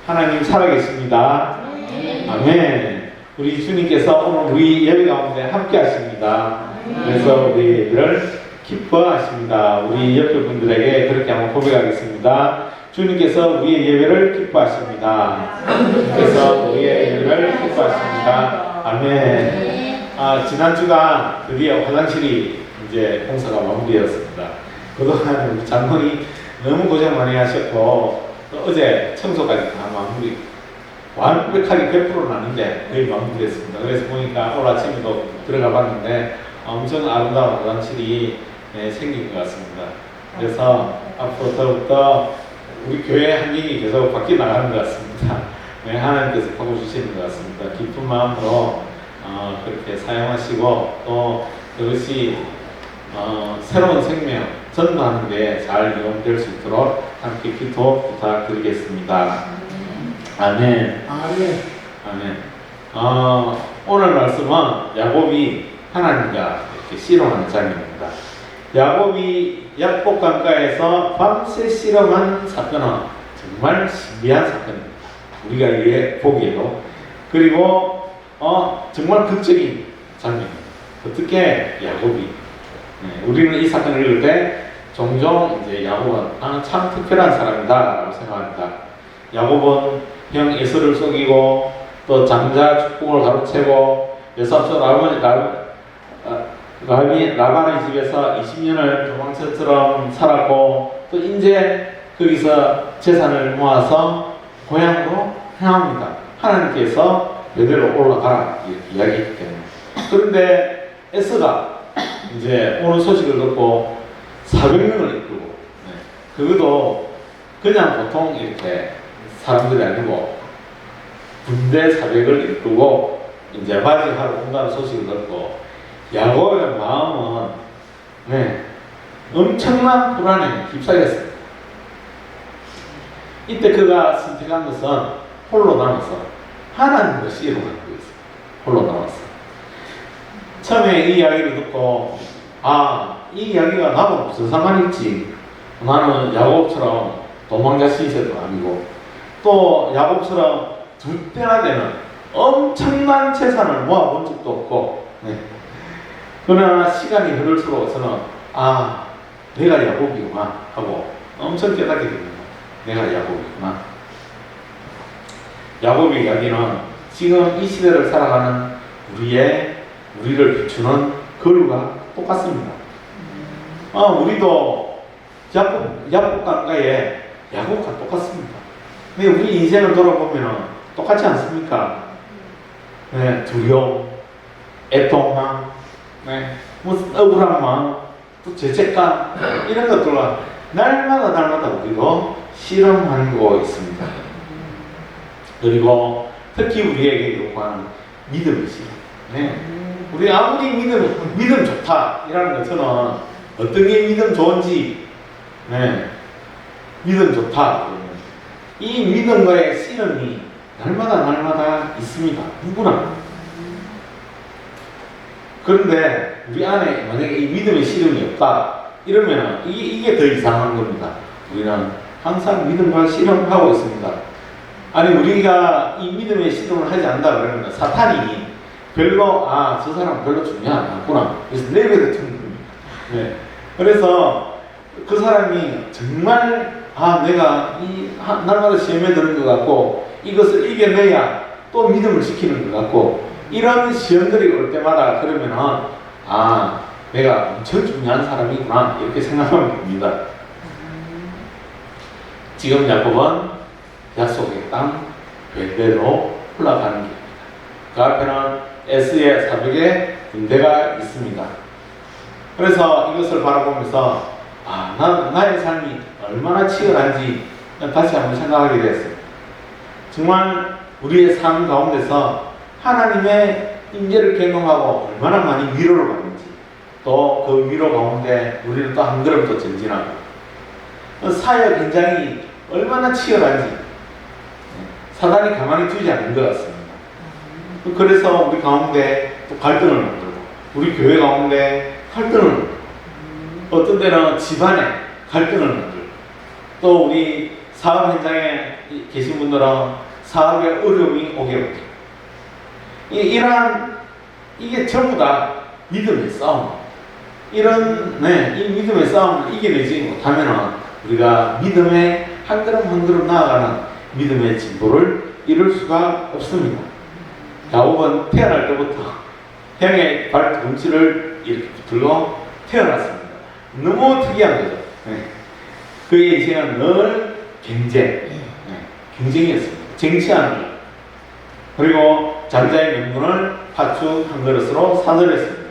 하나님 살아계십니다. 아멘. 우리 주님께서 오늘 우리 예배 가운데 함께 하십니다. 그래서 우리 예배를 기뻐하십니다. 우리 옆에 분들에게 그렇게 한번 고백하겠습니다. 주님께서 우리의 예배를 기뻐하십니다. 주님께서 우리의 예배를 기뻐하십니다. 아멘. 지난주가 드디어 화장실이 이제 공사가 마무리되었습니다. 그동안 우리 장로님 너무 고생 많이 하셨고, 또 어제 청소까지 다 마무리, 완벽하게 100%는 아닌데 거의 마무리됐습니다. 그래서 보니까 오늘 아침에도 들어가 봤는데 엄청 아름다운 화장실이 생긴 것 같습니다. 그래서 앞으로 더욱더 우리 교회 환경이 계속 바뀌어 나가는 것 같습니다. 하나님께서 하고 주시는 것 같습니다. 기쁜 마음으로 그렇게 사용하시고, 또 그것이 새로운 생명 전도하는 데 잘 이용될 수 있도록 함께 기도 부탁드리겠습니다. 아멘. 아멘. 오늘 말씀은 야곱이 하나님과 이렇게 씨름하는 장면입니다. 야곱이 약복 강가에서 밤새 씨름한 사건은 정말 신비한 사건입니다. 우리가 이게 보기에도. 그리고 정말 극적인 장면입니다. 어떻게 야곱이, 우리는 이 사건을 읽을 때 종종 이제 야곱은 참 특별한 사람이다라고 생각합니다. 야곱은 형 에서를 속이고, 또 장자 축복을 가로채고, 여사촌 라반의 집에서 20년을 도망쳐처럼 살았고, 또 이제 거기서 재산을 모아서 고향으로 향합니다. 하나님께서 베델로 올라가라 이렇게 이야기했기 때문에. 그런데 에서가 이제 오는 소식을 듣고 400명을 이끌고, 그것도 그냥 보통 이렇게 사람들이 아니고 군대 400을 이끌고 이제 맞이하러 온다는 소식을 듣고, 야곱의 마음은 엄청난 불안에 휩싸였습니다. 이때 그가 선택한 것은 홀로 남아서 하나님과 씨름하는 거였어요. 홀로 남았어. 처음에 이 이야기를 듣고, 이 이야기가 나도 무슨 상관이 있지. 나는 야곱처럼 도망자 신세도 아니고, 또 야곱처럼 두 배나 되는 엄청난 재산을 모아본 적도 없고, 그러나 시간이 흐를수록 저는 내가 야곱이구나 하고 엄청 깨닫게 됩니다. 내가 야곱이구나. 야곱의 이야기는 지금 이 시대를 살아가는 우리를 비추는 거울과 똑같습니다. 우리도 야곱 강가에 야곱과 똑같습니다. 근데 우리 인생을 돌아보면 똑같지 않습니까? 두려움, 애통함, 무슨 억울한 마음, 또 죄책감, 이런 것들과 날마다 우리도 실험하고 있습니다. 그리고 특히 우리에게 요구하는 믿음의 실험. 우리 아무리 믿음 좋다 이라는 것, 저는 어떤 게 믿음 좋은지, 믿음 좋다, 이 믿음과의 실험이 날마다 있습니다. 누구나. 그런데 우리 안에 만약에 이 믿음의 실험이 없다 이러면 이게 더 이상한 겁니다. 우리는 항상 믿음과 실험하고 있습니다. 아니, 우리가 이 믿음의 실험을 하지 않는다 그러면 사탄이 별로 저 사람 별로 중요하지 않구나, 그래서 내버려 두는 겁니다. 그래서 그 사람이 정말 내가 날마다 시험에 드는 것 같고, 이것을 이겨내야 또 믿음을 지키는 것 같고, 이런 시험들이 올 때마다 그러면은 내가 엄청 중요한 사람이구나 이렇게 생각하면 됩니다. 지금 야곱은 약속의 땅 베델로 올라가는 길입니다. 그 앞에는 에스의 400의 군대가 있습니다. 그래서 이것을 바라보면서 나의 삶이 얼마나 치열한지 다시 한번 생각하게 되었습니다. 정말 우리의 삶 가운데서 하나님의 임재를 경험하고 얼마나 많이 위로를 받는지, 또 그 위로 가운데 우리는 또 한 걸음 더 전진하고, 사역 현장이 얼마나 치열한지 사단이 가만히 두지 않는 것 같습니다. 그래서 우리 가운데 또 갈등을 만들고, 우리 교회 가운데 갈등을 만들고, 어떤 때는 집안에 갈등을 만들고, 또 우리 사업 현장에 계신 분들은 사업에 어려움이 오게 됩니다. 이게 전부 다 믿음의 싸움. 이 믿음의 싸움을 이겨내지 못하면 우리가 믿음의 한 걸음 한 걸음 나아가는 믿음의 진보를 이룰 수가 없습니다. 야곱은 태어날 때부터 형의 발꿈치를 이렇게 붙들고 태어났습니다. 너무 특이한 거죠. 그의 인생은 늘 경쟁이었습니다. 쟁취하는 것. 그리고 장자의 명분을 팥죽 한 그릇으로 사들였습니다.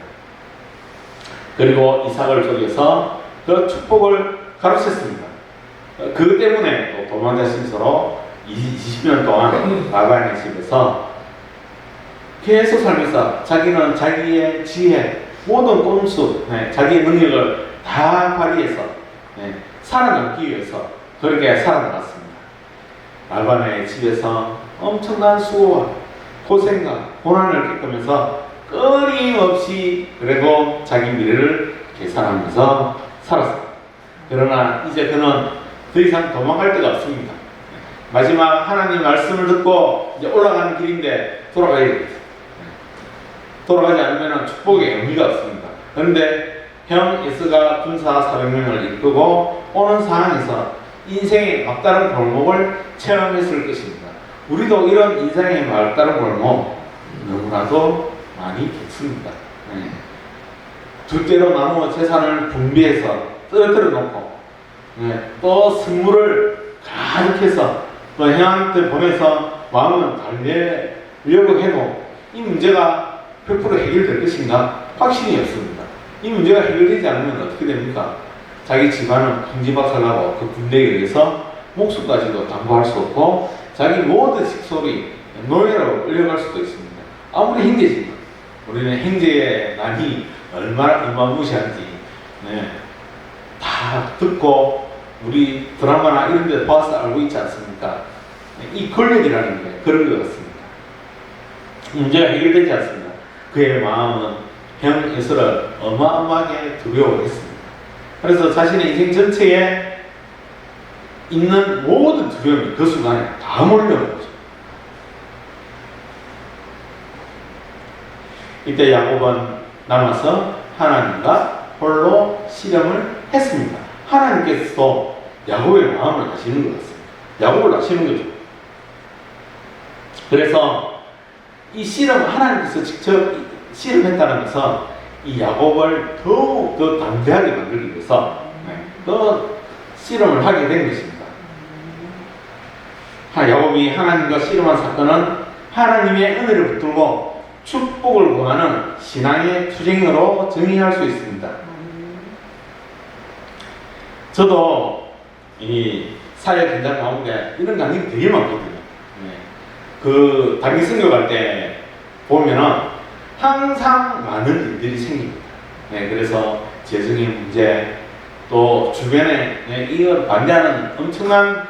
그리고 이삭을 속여서 그 축복을 가르쳤습니다. 그 때문에 또 도망자 신서로 20년 동안 라반의 집에서 계속 살면서 자기는 자기의 지혜, 모든 꼼수, 자기의 능력을 다 발휘해서 살아남기 위해서 그렇게 살아나갔습니다. 라반의 집에서 엄청난 수고와 고생과 고난을 겪으면서 끊임없이 그리고 자기 미래를 계산하면서 살았습니다. 그러나 이제 그는 더 이상 도망갈 데가 없습니다. 마지막 하나님 말씀을 듣고 이제 올라가는 길인데 돌아가야 됩니다. 돌아가지 않으면 축복의 의미가 없습니다. 그런데 형 에스가 군사 400명을 이끌고 오는 상황에서 인생의 막다른 골목을 체험했을 것입니다. 우리도 이런 인생의 막다른 골목 너무나도 많이 겪습니다. 두 대로 나누어 재산을 분배해서 떨어뜨려 놓고 또 선물을 가득해서 또 형한테 보내서 마음은 달래려고 해도 이 문제가 100% 해결될 것인가? 확신이 없습니다. 이 문제가 해결되지 않으면 어떻게 됩니까? 자기 집안은 풍지박살나고 그 군대에 의해서 목숨까지도 담보할 수 없고 자기 모든 식솔이 노예로 끌려갈 수도 있습니다. 아무리 형제지만 우리는 형제의 난이 얼마나 무시한지 다 듣고 우리 드라마나 이런 데 봐서 알고 있지 않습니까? 이 권력이라는 게 그런 것 같습니다. 문제가 해결되지 않습니다. 그의 마음은 형 에서를 어마어마하게 두려워했습니다. 그래서 자신의 인생 전체에 있는 모든 두려움이 그 순간에 다 몰려온 거죠. 이때 야곱은 남아서 하나님과 홀로 씨름을 했습니다. 하나님께서도 야곱의 마음을 아시는 것 같습니다. 야곱을 아시는 거죠. 그래서 이 씨름, 하나님께서 직접 씨름했다는 것은 이 야곱을 더욱 더 담대하게 만들기 위해서 더 씨름을 하게 된 것입니다. 야곱이 하나님과 씨름한 사건은 하나님의 은혜를 붙들고 축복을 구하는 신앙의 투쟁으로 정의할 수 있습니다. 저도 이 사회 현장 가운데 이런 강의 되게 많거든요. 그 단기 선교 갈 때 보면은 항상 많은 일들이 생깁니다. 그래서 재정의 문제, 또 주변에 이걸 반대하는 엄청난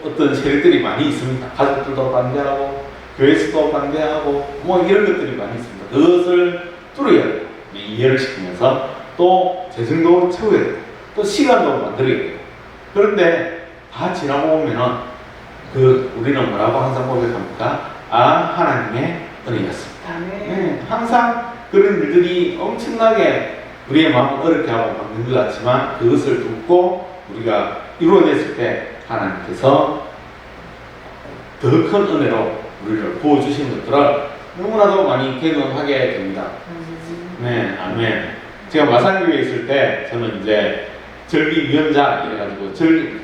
어떤 세력들이 많이 있습니다. 가족들도 반대하고 교회에서도 반대하고 뭐 이런 것들이 많이 있습니다. 그것을 뚫어야 돼요. 이해를 시키면서 또 재정도 채워야 돼요. 또 시간도 만들어야 돼요. 그런데 다 지나고 보면은 우리는 뭐라고 항상 고백합니까? 하나님의 은혜였습니다. 항상 그런 일들이 엄청나게 우리의 마음을 어렵게 하고 막는 것 같지만 그것을 돕고 우리가 이루어냈을 때 하나님께서 더 큰 은혜로 우리를 부어주신 것들을 너무나도 많이 경험하게 됩니다. 아멘. 제가 마산교회에 있을 때 저는 이제 절기위원장 이래가지고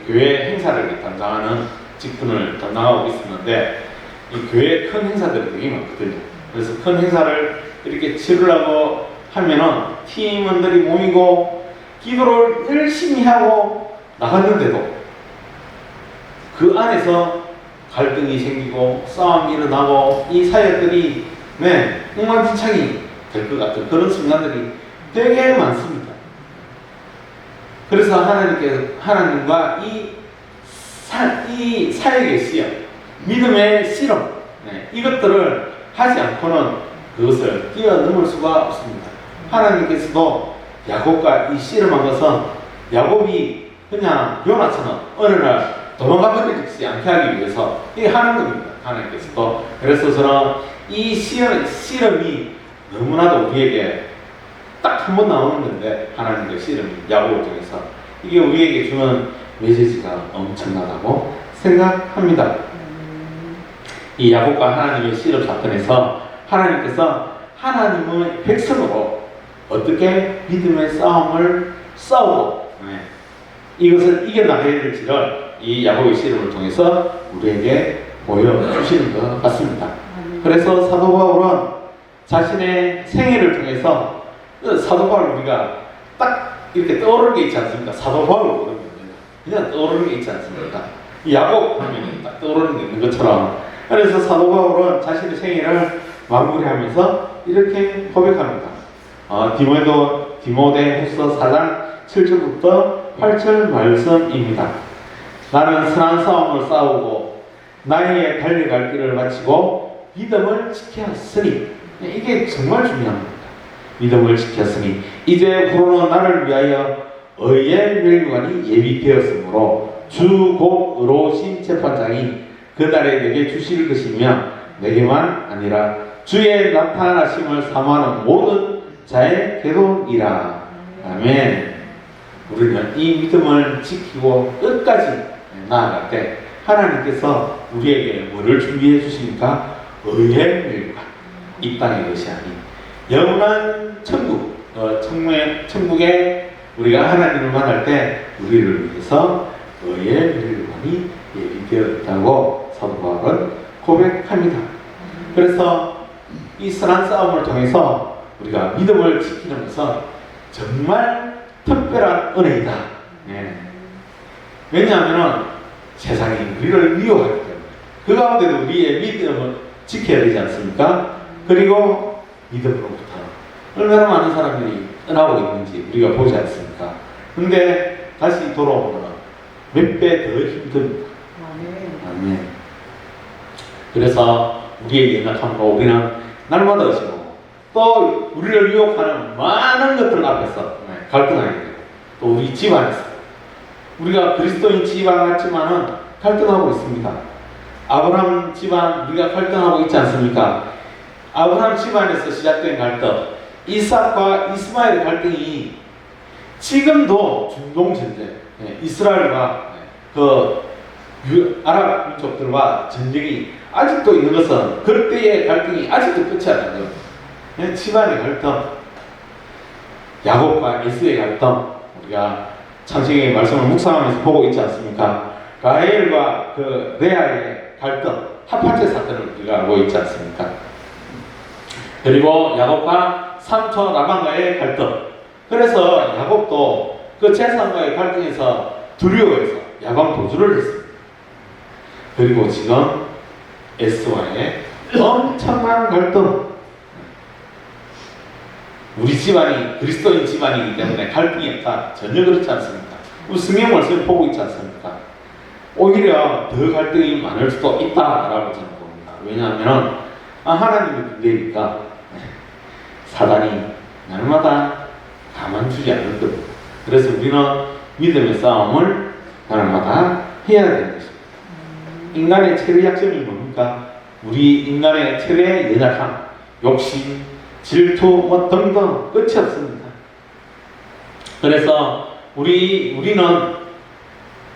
교회 행사를 담당하는 직분을 담당하고 있었는데 이 교회 큰 행사들이 되게 많거든요. 그래서 큰 행사를 이렇게 치르려고 하면은 팀원들이 모이고 기도를 열심히 하고 나갔는데도 그 안에서 갈등이 생기고 싸움이 일어나고 이 사역들이 엉망진창이 될 것 같은 그런 순간들이 되게 많습니다. 그래서 하나님과 이 사역의 시험, 믿음의 실험, 이것들을 하지 않고는 그것을 뛰어넘을 수가 없습니다. 하나님께서도 야곱과 이 씨름한 것은 야곱이 그냥 요나처럼 어느 날 도망가 버리지 않게 하기 위해서 이게 하는 겁니다. 하나님께서도. 그래서 저는 이 씨름이 너무나도 우리에게 딱 한 번 나오는 건데, 하나님의 씨름이 야곱을 통해서 이게 우리에게 주는 메시지가 엄청나다고 생각합니다. 이 야곱과 하나님의 씨름 사건에서 하나님께서 하나님의 백성으로 어떻게 믿음의 싸움을 싸우고 이것을 이겨나가야 될지를 이 야곱의 씨름을 통해서 우리에게 보여주시는 것 같습니다. 그래서 사도 바울은 자신의 생애를 통해서 사도 바울 우리가 딱 이렇게 떠오르는 게 있지 않습니까? 사도 바울 그냥 떠오르는 게 있지 않습니까? 이 야곱 하면 딱 떠오르는 게 있는 것처럼. 그래서 사도 바울은 자신의 생애를 마무리하면서 이렇게 고백합니다. 디모데후서 4장 7절부터 8절 말씀입니다. 나는 선한 싸움을 싸우고 나의 달려갈 길을 마치고 믿음을 지켰으니, 이게 정말 중요한 겁니다. 믿음을 지켰으니 이제 후로는 나를 위하여 의의 멸류관이 예비되었으므로 주 곧 의로우신 재판장이 그날에 내게 주실 것이며 내게만 아니라 주의 나타나심을 사모하는 모든 자의 계도이라. 아멘. 우리는 이 믿음을 지키고 끝까지 나아갈 때 하나님께서 우리에게 뭐를 준비해 주십니까? 의의 멸류관. 이 땅의 것이 아닌 영원한 천국, 천국에 우리가 하나님을 만날 때 우리를 위해서 의의 멸류관이 예비되었다고 사도 바울은 고백합니다. 그래서 이 선한 싸움을 통해서 우리가 믿음을 지키는 것은 정말 특별한 은혜이다. 왜냐하면 세상이 우리를 미워하기 때문에 그 가운데도 우리의 믿음을 지켜야 되지 않습니까? 그리고 믿음으로부터 얼마나 많은 사람들이 떠나고 있는지 우리가 보지 않습니까? 근데 다시 돌아오면 몇 배 더 힘듭니다. 아멘. 그래서 우리의 연약함으로 우리는 날마다 의심하고 또 우리를 유혹하는 많은 것들 앞에서 갈등하게 되고, 또 우리 집안에서 우리가 그리스도인 집안 같지만은 갈등하고 있습니다. 아브라함 집안 우리가 갈등하고 있지 않습니까? 아브라함 집안에서 시작된 갈등, 이삭과 이스마엘의 갈등이 지금도 중동 전쟁, 이스라엘과 아랍 민족들과 전쟁이 아직도 있는 것은 그때의 갈등이 아직도 끝이 안 나요. 집안의 갈등, 야곱과 에스의 갈등, 우리가 창세기 말씀을 묵상하면서 보고 있지 않습니까? 라헬과 레아의 갈등, 합판체 사건을 우리가 알고 있지 않습니까? 그리고 야곱과 삼촌 라반과의 갈등. 그래서 야곱도 그 재산과의 갈등에서 두려워해서 야방 도주를 했습니다. 그리고 지금 에스와의 엄청난 갈등. 우리 집안이 그리스도인 집안이기 때문에 갈등이 없다. 전혀 그렇지 않습니다. 우리 성경 말씀을 보고 있지 않습니까? 오히려 더 갈등이 많을 수도 있다라고 저는 봅니다. 왜냐하면 하나님의 군대니까 사단이 날마다 가만두지 않을 겁니다. 그래서 우리는 믿음의 싸움을 날마다 해야 되는 것입니다. 인간의 최대 약점이 뭡니까? 우리 인간의 최대 연약함, 욕심, 질투 등등 끝이 없습니다. 그래서 우리는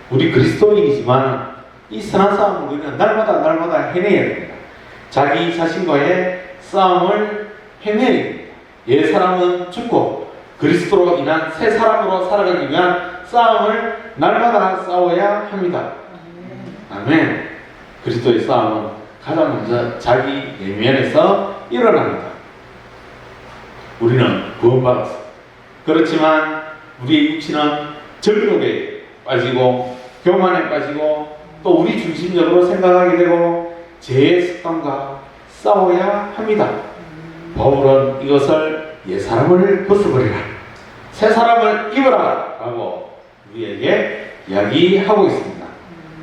그리스도인이지만 이 선한 싸움을 우리는 날마다 해내야 됩니다. 자기 자신과의 싸움을 해내야 됩니다. 옛 사람은 죽고 그리스도로 인한 새 사람으로 살아가기 위한 싸움을 날마다 싸워야 합니다. 아멘. 그리스도의 싸움은 가장 먼저 자기 내면에서 일어납니다. 우리는 구원받았어. 그렇지만 우리의 육신은 정욕에 빠지고 교만에 빠지고 또 우리 중심적으로 생각하게 되고 죄의 습관과 싸워야 합니다. 바울은 이것을 옛사람을 벗어버리라, 새 사람을 입으라 라고 우리에게 이야기하고 있습니다.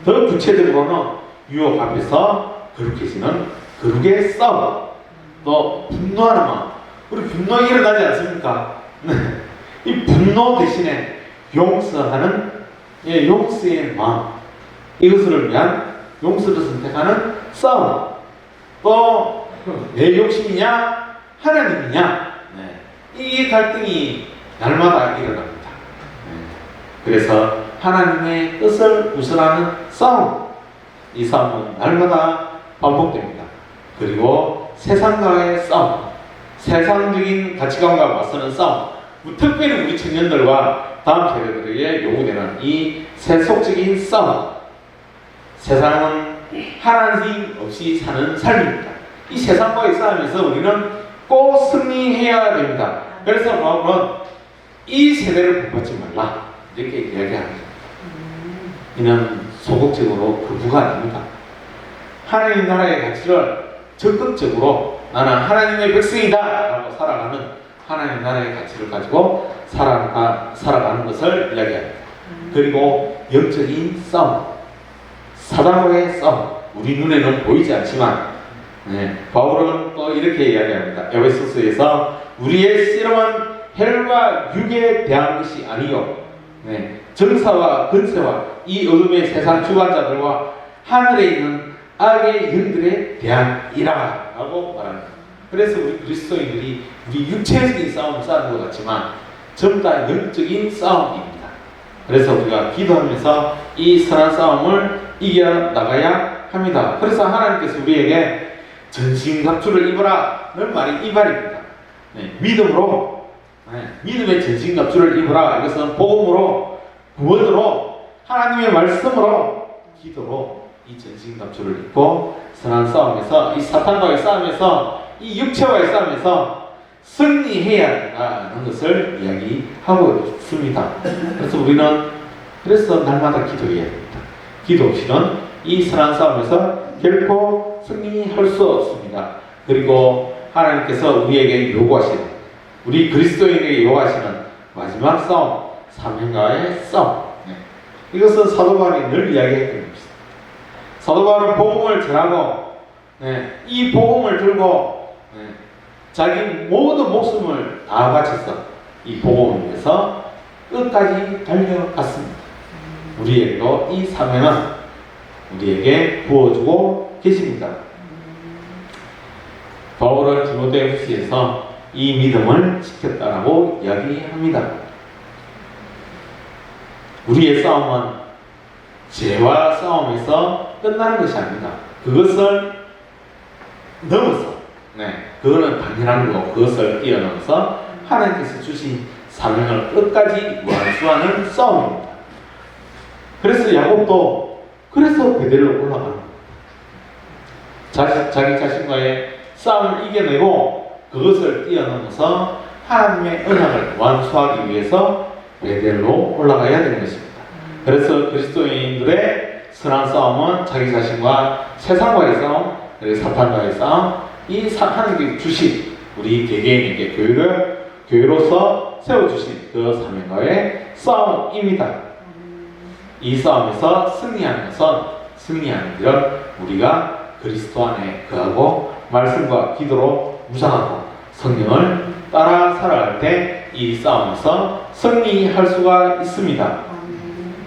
더 구체적으로는 유혹 앞에서 거룩해지는 거룩의 싸움, 또 분노하는 마음. 우리 분노 일어나지 않습니까? 이 분노 대신에 용서하는 용서의 마음. 이것을 위한 용서를 선택하는 싸움. 또 내 욕심이냐 하나님이냐, 이 갈등이 날마다 일어납니다. 그래서 하나님의 뜻을 우선하는 싸움, 이 싸움은 날마다 반복됩니다. 그리고 세상과의 싸움, 세상적인 가치관과 맞서는 싸움, 특별히 우리 청년들과 다음 세대들에게 요구되는 이 세속적인 싸움. 세상은 하나님 없이 사는 삶입니다. 이 세상과의 싸움에서 우리는 꼭 승리해야 됩니다. 그래서 바울은 이 세대를 본받지 말라 이렇게 이야기합니다. 이는 소극적으로 거부가 아닙니다. 하나님 나라의 가치를 적극적으로 나는 하나님의 백성이다 라고 살아가는 하나님 나라의 가치를 가지고 살아가는 것을 이야기합니다. 그리고 영적인 싸움, 사단과의 싸움, 우리 눈에는 보이지 않지만 바울은 또 이렇게 이야기합니다. 에베소서에서 우리의 씨름은 혈과 육에 대한 것이 아니요 정사와 근세와 이 어둠의 세상 주관자들과 하늘에 있는 악의 영들에 대한이라 라고 말합니다. 그래서 우리 그리스도인들이 우리 육체적인 싸움을 싸우는 것 같지만 전부 다 영적인 싸움입니다. 그래서 우리가 기도하면서 이 선한 싸움을 이겨나가야 합니다. 그래서 하나님께서 우리에게 전신갑주를 입으라는 말이 이 말입니다. 믿음으로, 믿음의 전신갑주를 입으라. 이것은 복음으로, 구원으로, 하나님의 말씀으로, 기도로 이 전신갑주를 입고 선한 싸움에서, 이 사탄과의 싸움에서, 이 육체와의 싸움에서 승리해야 한다는 것을 이야기하고 있습니다. 그래서 우리는 날마다 기도해야 됩니다. 기도 없이는 이 선한 싸움에서 결코 승리할 수 없습니다. 그리고 하나님께서 우리에게 요구하시는, 우리 그리스도인에게 요구하시는 마지막 싸움, 사명과의 싸움. 이것은 사도 바울이 늘 이야기했던 것입니다. 사도 바울은 복음을 전하고 이 복음을 들고 자기 모든 목숨을 다 바쳐서 이 복음을 위해서 끝까지 달려갔습니다. 우리에게도 이 사명은 우리에게 부어주고 계십니다. 바울은 디모데후서에서 이 믿음을 지켰다라고 이야기합니다. 우리의 싸움은 죄와 싸움에서 끝나는 것이 아닙니다. 그것을 넘어서, 그거는 당연한 거고, 그것을 뛰어넘어서 하나님께서 주신 사명을 끝까지 완수하는 싸움입니다. 그래서 야곱도 베델로 올라가는 거예요. 자기 자신과의 싸움을 이겨내고 그것을 뛰어넘어서 하나님의 언약을 완수하기 위해서 베델로 올라가야 되는 것입니다. 그래서 그리스도인들의 선한 싸움은 자기 자신과 세상과의 싸움, 그리고 사탄과의 싸움, 이 하나님께 주신 우리 개개인에게 교회로서 세워주신 그 사명과의 싸움입니다. 이 싸움에서 승리하는 길은 우리가 그리스도 안에 거하고 말씀과 기도로 무장하고 성령을 따라 살아갈 때 이 싸움에서 승리할 수가 있습니다.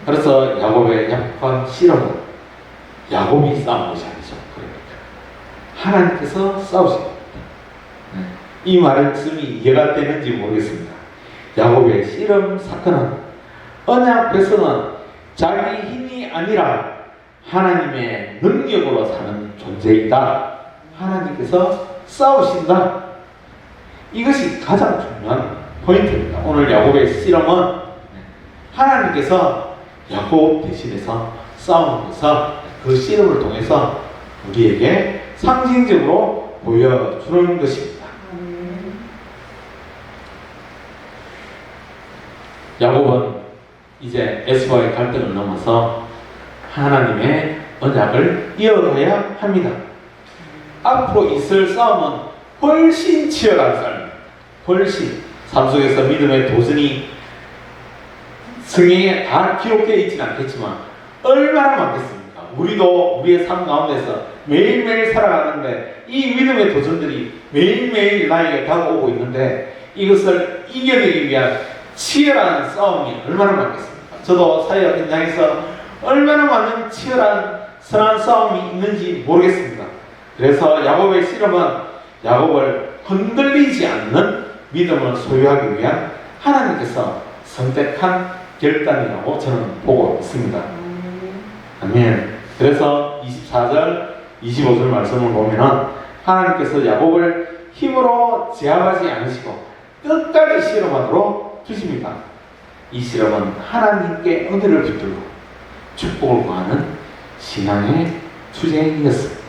그래서 야곱의 약한 실험은 야곱이 싸운 것이 아니죠. 하나님께서 싸우신 겁니다. 이 말씀이 이해가 되는지 모르겠습니다. 야곱의 실험 사건은 언약 백성은 자기 힘이 아니라 하나님의 능력으로 사는 존재이다. 하나님께서 싸우신다. 이것이 가장 중요한 포인트입니다. 오늘 야곱의 실험은 하나님께서 야곱 대신해서 싸움에서 그 실험을 통해서 우리에게 상징적으로 보여주는 것입니다. 야곱은 이제 에서와의 갈등을 넘어서 하나님의 언약을 이어가야 합니다. 앞으로 있을 싸움은 훨씬 치열한 싸움입니다. 훨씬 삶 속에서 믿음의 도전이 성경에 다 기록되어 있지는 않겠지만 얼마나 많겠습니까? 우리도 우리의 삶 가운데서 매일매일 살아가는데 이 믿음의 도전들이 매일매일 나에게 다가오고 있는데 이것을 이겨내기 위한 치열한 싸움이 얼마나 많겠습니까? 저도 사회적 현장에서 얼마나 많은 치열한 선한 싸움이 있는지 모르겠습니다. 그래서 야곱의 씨름은 야곱을 흔들리지 않는 믿음을 소유하기 위한 하나님께서 선택한 결단이라고 저는 보고 있습니다. 아멘. 그래서 24절, 25절 말씀을 보면은 하나님께서 야곱을 힘으로 제압하지 않으시고 끝까지 씨름하도록 두십니다. 이 씨름은 하나님께 은혜를 붙들고 축복을 구하는 신앙의 투쟁이었습니다.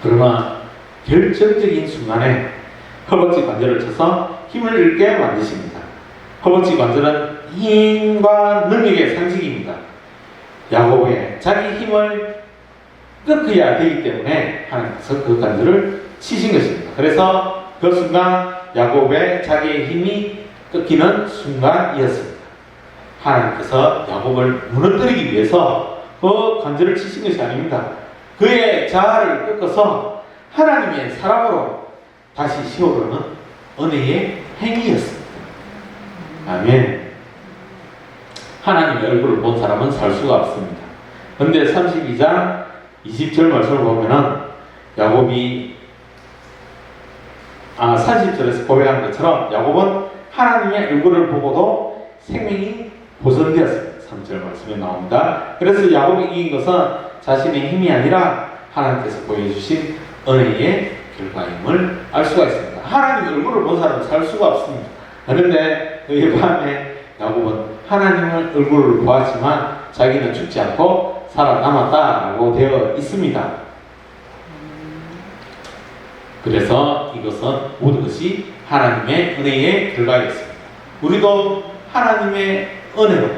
그러나 결정적인 순간에 허벅지 관절을 쳐서 힘을 잃게 만드십니다. 허벅지 관절은 힘과 능력의 상징입니다. 야곱의 자기 힘을 꺾어야 되기 때문에 하나님께서 그 관절을 치신 것입니다. 그래서 그 순간 야곱의 자기의 힘이 꺾이는 순간이었습니다. 하나님께서 야곱을 무너뜨리기 위해서 그 관절을 치신 것이 아닙니다. 그의 자아를 꺾어서 하나님의 사람으로 다시 세우려는 은혜의 행위였습니다. 아멘. 하나님의 얼굴을 본 사람은 살 수가 없습니다. 그런데 32장 20절 말씀을 보면은 야곱이 30절에서 고백한 것처럼 야곱은 하나님의 얼굴을 보고도 생명이 보존되었습니다. 3절 말씀에 나옵니다. 그래서 야곱이 이긴 것은 자신의 힘이 아니라 하나님께서 보여주신 은혜의 결과임을 알 수가 있습니다. 하나님의 얼굴을 본 사람은 살 수가 없습니다. 그런데 그 밤에 야곱은 하나님의 얼굴을 보았지만 자기는 죽지 않고 살아남았다라고 되어 있습니다. 그래서 이것은 모든 것이 하나님의 은혜의 결과였습니다. 우리도 하나님의 은혜로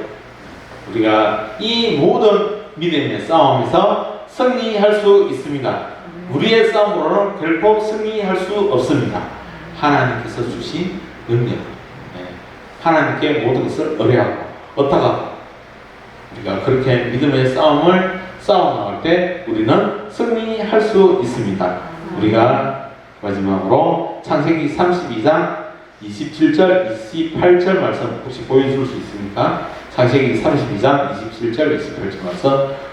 우리가 이 모든 믿음의 싸움에서 승리할 수 있습니다. 우리의 싸움으로는 결코 승리할 수 없습니다. 하나님께서 주신 능력, 하나님께 모든 것을 의뢰하고 어떡하고 우리가 그렇게 믿음의 싸움을 싸워나갈 때 우리는 승리할 수 있습니다. 우리가 마지막으로 창세기 32장 27절, 28절 말씀 혹시 보여줄 수 있습니까? 창세기 32장 27절, 28절 말씀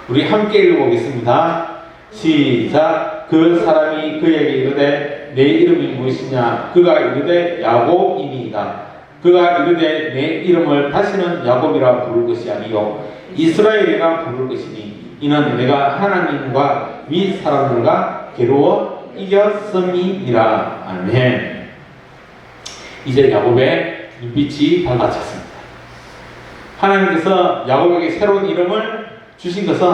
우리 함께 읽어보겠습니다. 시작. 그 사람이 그에게 이르되 내 이름이 무엇이냐? 그가 이르되 야곱이니이다. 그가 이르되 내 이름을 다시는 야곱이라 부를 것이 아니요 이스라엘이라 부를 것이니 이는 내가 하나님과 윗 사람들과 괴로워 이겼음이니라. 아멘. 이제 야곱의 눈빛이 밝아졌습니다. 하나님께서 야곱에게 새로운 이름을 주신 것은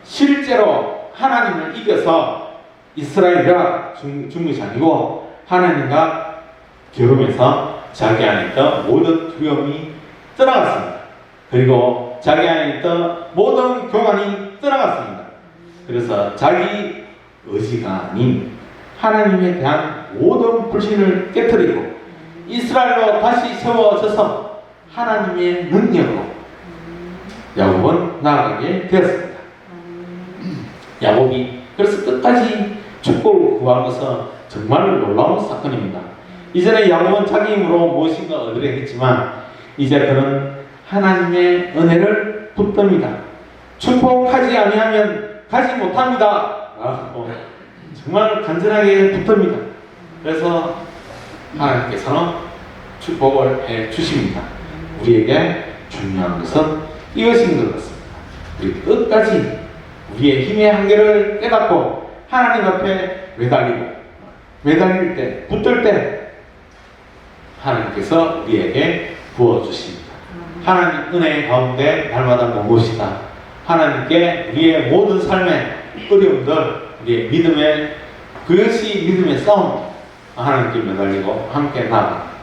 실제로 하나님을 이겨서 이스라엘이라 준 것이 아니고 하나님과 겨루면서 자기 안에 있던 모든 두려움이 떠나갔습니다. 그리고 자기 안에 있던 모든 교만이 떠나갔습니다. 그래서 자기 의지가 아닌 하나님에 대한 모든 불신을 깨뜨리고 이스라엘로 다시 세워져서 하나님의 능력으로 야곱은 나아가게 되었습니다. 야곱이 그래서 끝까지 축복을 구한 것은 정말 놀라운 사건입니다. 이전에 야곱은 자기 힘으로 무엇인가 얻으려 했지만 이제 그는 하나님의 은혜를 붙듭니다. 축복하지 아니하면 가지 못합니다. 정말 간절하게 붙듭니다. 그래서 하나님께서는 축복을 해 주십니다. 우리에게 중요한 것은 이것인 것 같습니다. 우리 끝까지 우리의 힘의 한계를 깨닫고 하나님 앞에 매달릴 때, 붙들 때 하나님께서 우리에게 부어주십니다. 하나님 은혜 가운데 날마다 머무시다. 하나님께 우리의 모든 삶의 어려움들, 우리의 믿음의 그것이 믿음의 싸움, 하나님께 매달리고 함께 나아가.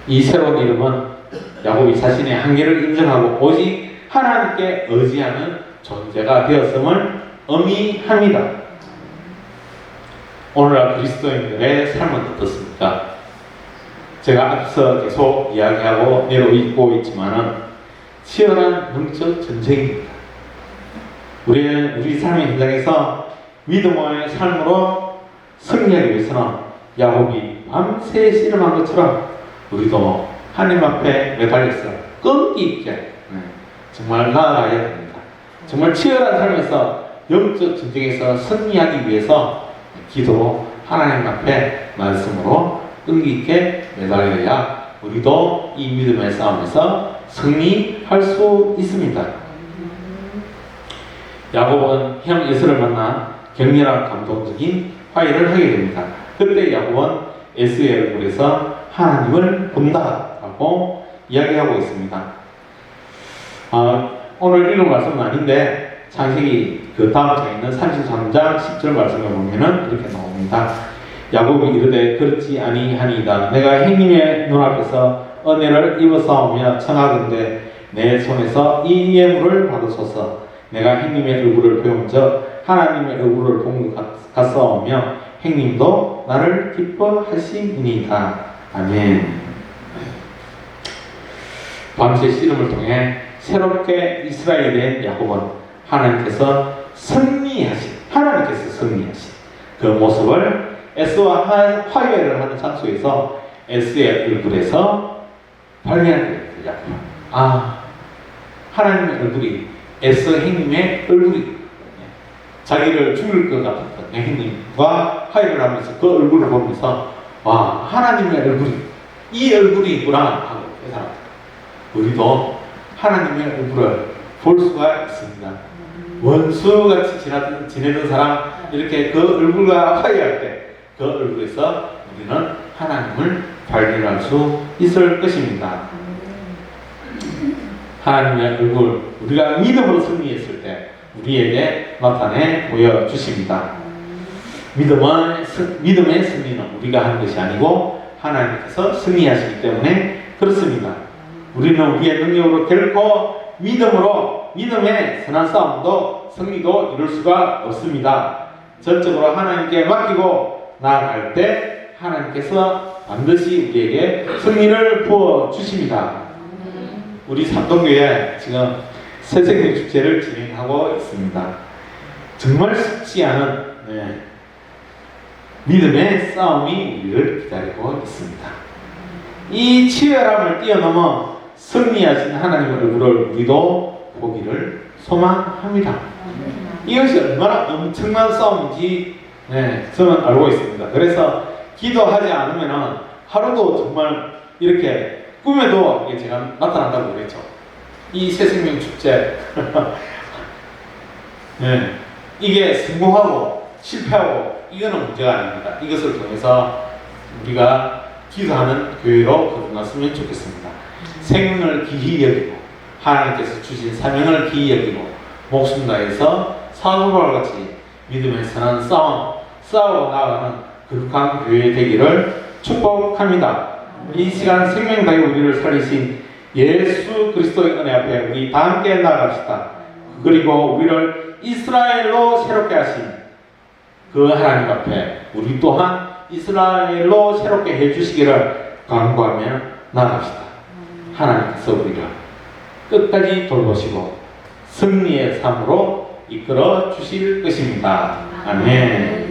이 새로운 이름은 야곱이 자신의 한계를 인정하고 오직 하나님께 의지하는 존재가 되었음을 의미합니다. 오늘날 그리스도인들의 삶은 어떻습니까? 제가 앞서 계속 이야기하고 내려오고 있지만은 치열한 영적 전쟁입니다. 우리는 우리 삶의 현장에서 믿음의 삶으로 승리하기 위해서는 야곱이 밤새 씨름한 것처럼 우리도 하나님 앞에 매달려서 끈기 있게 정말 나아가야 됩니다. 정말 치열한 삶에서 영적 전쟁에서 승리하기 위해서 기도, 하나님 앞에 말씀으로 끈기 있게 매달려야 우리도 이 믿음의 싸움에서 승리할 수 있습니다. 야곱은 형 에서를 만나 격렬한 감동적인 화해를 하게 됩니다. 그때 야곱은 에서의 얼굴에서 하나님을 본다라고 이야기하고 있습니다. 오늘 읽은 말씀은 아닌데 창세기 그 다음 장에 있는 33장 10절 말씀을 보면은 이렇게 나옵니다. 야곱이 이르되 그렇지 아니하니이다. 내가 형님의 눈앞에서 은혜를 입어싸우며 청하건대 내 손에서 이 예물을 받으소서. 내가 형님의 얼굴을 배운즉 하나님의 얼굴을 본 것 같사오며 형님도 나를 기뻐하시니이다. 아멘. 밤새 씨름을 통해 새롭게 이스라엘이 된 야곱은 하나님께서 승리하신 그 모습을 에스와 화해를 하는 장소에서 에스의 얼굴에서 발견하게 됩니다. 하나님의 얼굴이 에스 형님의 얼굴이 자기를 죽일 것 같았던 형님과 화해를 하면서 그 얼굴을 보면서 와, 하나님의 얼굴이 이 얼굴이구나 하고 깨달았다. 우리도 하나님의 얼굴을 볼 수가 있습니다. 원수같이 지내던 사람 이렇게 그 얼굴과 화해할 때 그 얼굴에서 우리는 하나님을 발견할 수 있을 것입니다. 하나님의 얼굴, 우리가 믿음으로 승리했을 때 우리에게 나타내 보여주십니다. 믿음의 승리는 우리가 하는 것이 아니고 하나님께서 승리하시기 때문에 그렇습니다. 우리는 우리의 능력으로 결코 믿음의 선한 싸움도 승리도 이룰 수가 없습니다. 전적으로 하나님께 맡기고 나아갈 때 하나님께서 반드시 우리에게 승리를 부어주십니다. 우리 삼동교회 지금 새생명 축제를 진행하고 있습니다. 정말 쉽지 않은 믿음의 싸움이 우리를 기다리고 있습니다. 이 치열함을 뛰어넘어 승리하신 하나님의 얼굴을 우리도 보기를 소망합니다. 이것이 얼마나 엄청난 싸움인지 저는 알고 있습니다. 그래서 기도하지 않으면 하루도 정말 이렇게 꿈에도 이게 제가 나타난다고 그랬죠. 이 새생명 축제 이게 성공하고 실패하고 이거는 문제가 아닙니다. 이것을 통해서 우리가 기도하는 교회로 거듭났으면 좋겠습니다. 생명을 귀히 여기고 하나님께서 주신 사명을 귀히 여기고 목숨 다해서 사도바울 같이 믿음의 선한 싸워 나가는 거룩한 교회 되기를 축복합니다. 이 시간 생명다해 우리를 살리신 예수 그리스도의 은혜 앞에 우리 다 함께 나아갑시다. 그리고 우리를 이스라엘로 새롭게 하신 그 하나님 앞에 우리 또한 이스라엘로 새롭게 해주시기를 간구하며 나아갑시다. 하나님께서 우리를 끝까지 돌보시고 승리의 삶으로 이끌어 주실 것입니다. 아멘.